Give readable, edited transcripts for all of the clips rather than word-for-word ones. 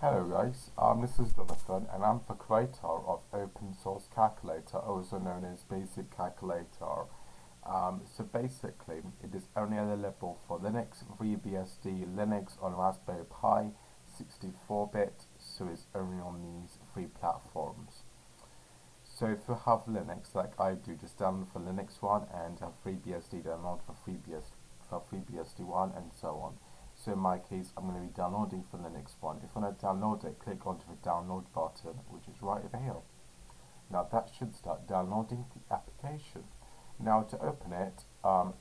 Hello guys, this is Jonathan and I'm the creator of Open Source Calculator, also known as Basic Calculator. So basically, it is only available for Linux, FreeBSD, Linux on Raspberry Pi, 64-bit, so it's only on these three platforms. So if you have Linux like I do, just download the Linux one, and have FreeBSD, download for FreeBSD one, and so on. So in my case, I'm going to be downloading for the Linux one. If you want to download it, click onto the download button, which is right over here. Now that should start downloading the application. Now to open it,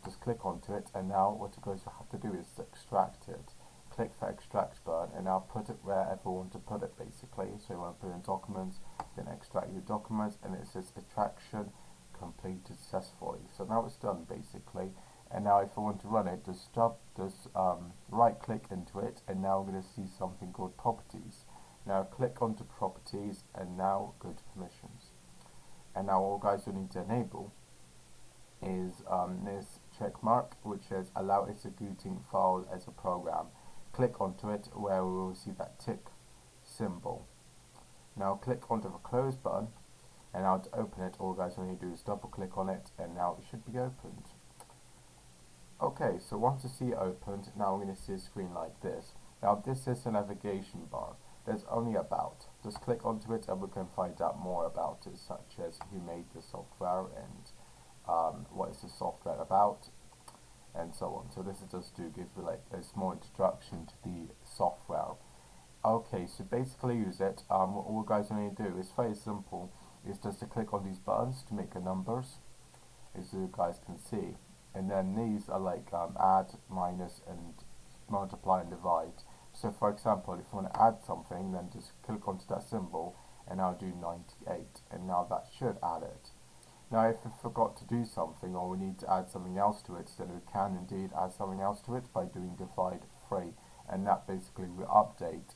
just click onto it, and now what you guys have to do is to extract it. Click the extract button, and now put it wherever you want to put it basically. So you want to put it in documents, then extract your documents, and it says extraction completed successfully. So now it's done basically. And now if I want to run it, just right click into it, and now we're going to see something called properties. Now click onto properties, and now go to permissions. And now all guys will need to enable is this check mark, which says allow executing file as a program. Click onto it where we will see that tick symbol. Now click onto the close button, and now to open it, all guys will need to do is double click on it, and now it should be opened. Okay, so once you see it opened, now we're going to see a screen like this. Now this is a navigation bar. There's only about. Just click onto it and we can find out more about it, such as who made the software and what is the software about, and so on. So this is just to give you like a small introduction to the software. Okay, so basically use it. What all guys need to do is very simple. Is just to click on these buttons to make the numbers, as you guys can see. And then these are like add, minus, and multiply and divide. So for example, if you want to add something, then just click onto that symbol, and I'll do 98, and now that should add it. Now if we forgot to do something, or we need to add something else to it, then we can indeed add something else to it by doing divide 3, and that basically will update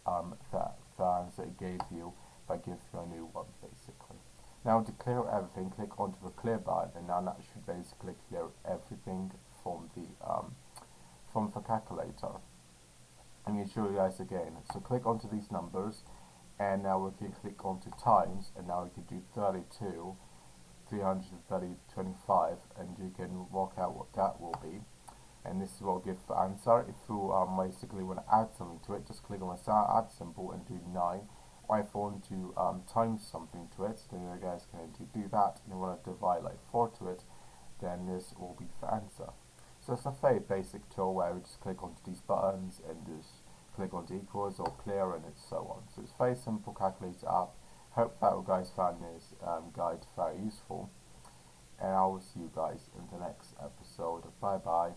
the answer it gave you by giving you a new one basically. Now to clear everything, click onto the clear button, and now that should basically clear everything from the calculator. I'm going to show you guys again. So click onto these numbers, and now we can click onto times, and now we can do 32, 330, 25, and you can work out what that will be. And this will give the answer. If you basically want to add something to it, just click on the add symbol and do 9. Or if you want to times something to it, then you guys can do that, and you want to divide like 4 to it, then this will be the answer. So it's a very basic tool where we just click onto these buttons and just click onto equals or clear, and so on. So it's a very simple calculator app. Hope that you guys found this guide very useful, and I will see you guys in the next episode. Bye bye.